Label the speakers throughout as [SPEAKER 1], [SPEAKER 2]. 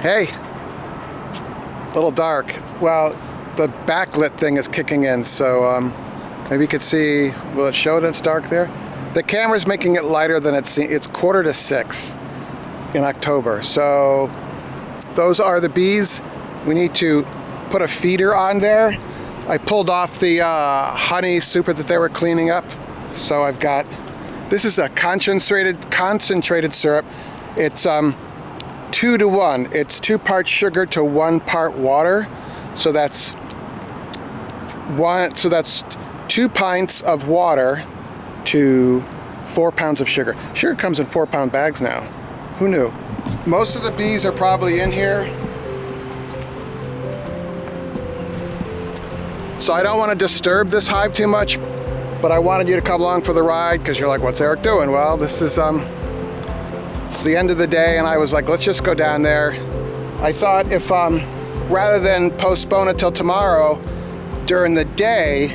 [SPEAKER 1] Hey, a little dark. Well, the backlit thing is kicking in, so maybe you could see, will it show that it's dark there? The camera's making it lighter than it's 5:45 in October. So those are the bees. We need to put a feeder on there. I pulled off the honey super that they were cleaning up. So I've got, this is a concentrated syrup. It's 2 to 1. It's 2 parts sugar to 1 part water. So that's 2 pints of water to 4 pounds of sugar. Sugar comes in 4-pound bags now. Who knew? Most of the bees are probably in here. So I don't want to disturb this hive too much, but I wanted you to come along for the ride because you're like, what's Eric doing? Well, this is it's the end of the day, and I was like, let's just go down there. I thought if rather than postpone it till tomorrow during the day,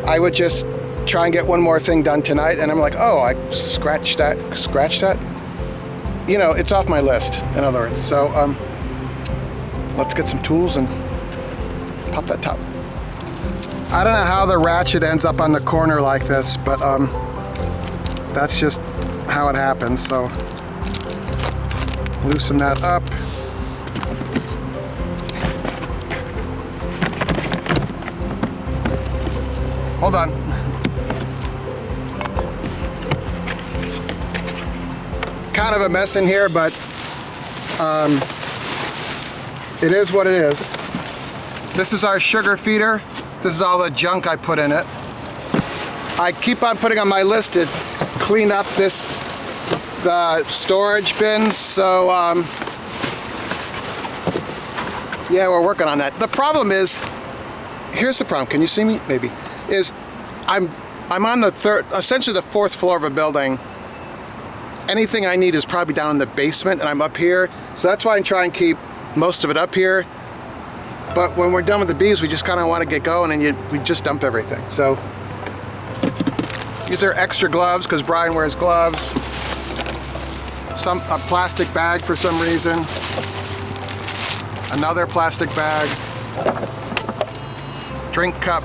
[SPEAKER 1] I would just try and get one more thing done tonight. And I'm like, oh, I scratched that. You know, it's off my list, in other words. So let's get some tools and pop that top. I don't know how the ratchet ends up on the corner like this, but that's just how it happens. So loosen that up. Hold on. Kind of a mess in here, but it is what it is. This is our sugar feeder. This is all the junk I put in it. I keep on putting on my list to clean up the storage bins. So yeah, we're working on that. The problem is, here's the problem. Can you see me? Maybe. Is I'm on essentially the 4th floor of a building. Anything I need is probably down in the basement, and I'm up here. So that's why I try and keep most of it up here. But when we're done with the bees, we just kind of want to get going, and we just dump everything. So these are extra gloves because Brian wears gloves. A plastic bag for some reason. Another plastic bag. Drink cup.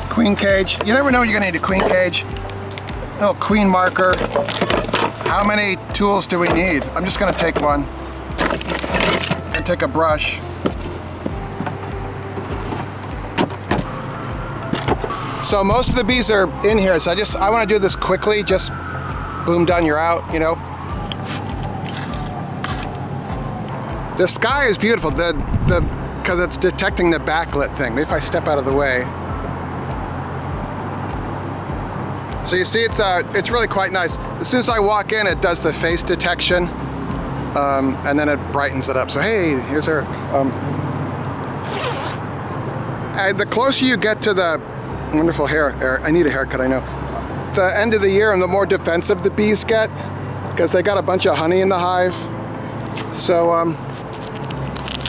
[SPEAKER 1] Queen cage. You never know when you're gonna need a queen cage. Little queen marker. How many tools do we need? I'm just gonna take one. And take a brush. So most of the bees are in here, so I want to do this quickly. Just boom, done, you're out, you know. The sky is beautiful, because it's detecting the backlit thing. Maybe if I step out of the way. So you see, it's really quite nice. As soon as I walk in, it does the face detection. And then it brightens it up. So hey, here's Eric. The closer you get to the wonderful hair, Eric, I need a haircut, I know. The end of the year, and the more defensive the bees get, because they got a bunch of honey in the hive. So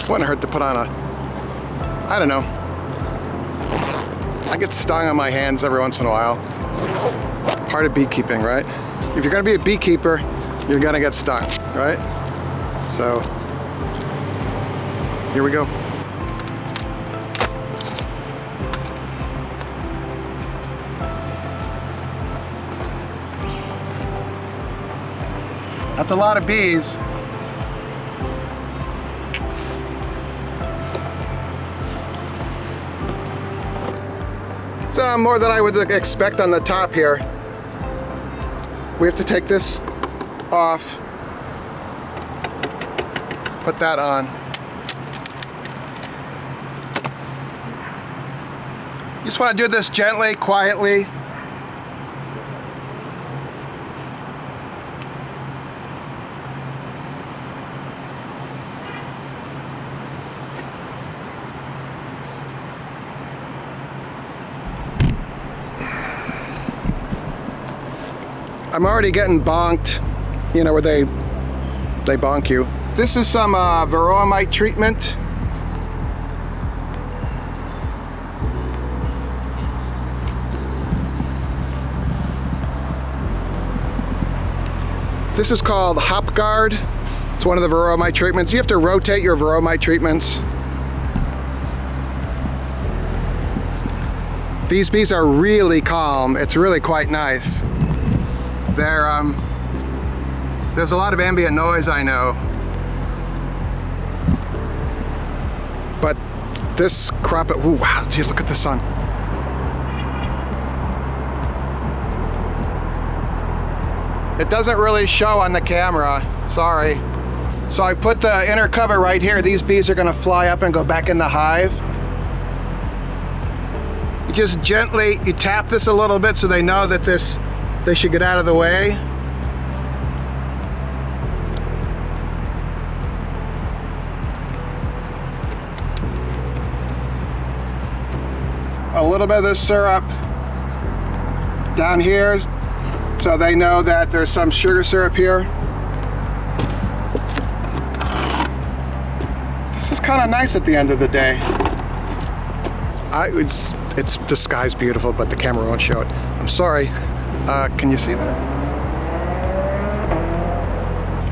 [SPEAKER 1] wouldn't hurt to put on I don't know. I get stung on my hands every once in a while. Part of beekeeping, right? If you're gonna be a beekeeper, you're gonna get stung, right? So, here we go. That's a lot of bees. So more than I would expect on the top here. We have to take this off. Put that on. You just want to do this gently, quietly. I'm already getting bonked, you know, where they bonk you. This is some varroamite treatment. This is called HopGuard. It's one of the Veromite treatments. You have to rotate your Veromite treatments. These bees are really calm. It's really quite nice. There's a lot of ambient noise, I know. But this crop, ooh, wow, gee, look at the sun. It doesn't really show on the camera, sorry. So I put the inner cover right here. These bees are gonna fly up and go back in the hive. You just gently, you tap this a little bit so they know that they should get out of the way. A little bit of this syrup down here so they know that there's some sugar syrup here. This is kind of nice at the end of the day. The sky's beautiful, but the camera won't show it. I'm sorry. Can you see that?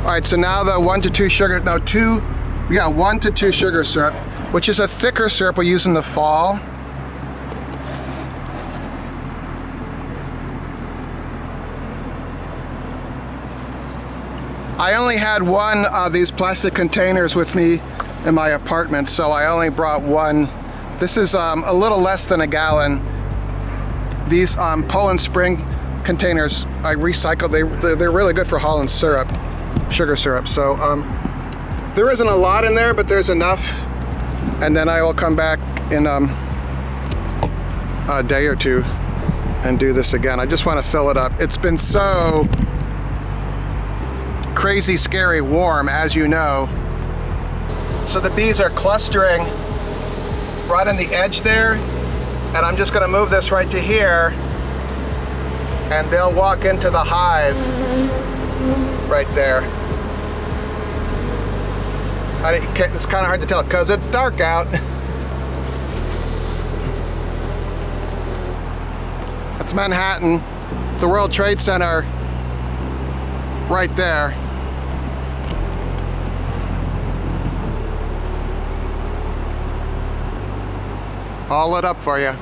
[SPEAKER 1] All right, so now the 1 to 2 sugar, no, 2, we got 1 to 2 sugar syrup, which is a thicker syrup we use in the fall. I only had one of these plastic containers with me in my apartment, so I only brought one. This is a little less than a gallon. These Poland Spring containers I recycled. They're really good for Holland syrup, sugar syrup. So there isn't a lot in there, but there's enough. And then I will come back in a day or two and do this again. I just want to fill it up. It's been so crazy, scary, warm, as you know. So the bees are clustering right on the edge there, and I'm just going to move this right to here, and they'll walk into the hive right there. It's kind of hard to tell because it's dark out. That's Manhattan. It's the World Trade Center right there. All lit up for you.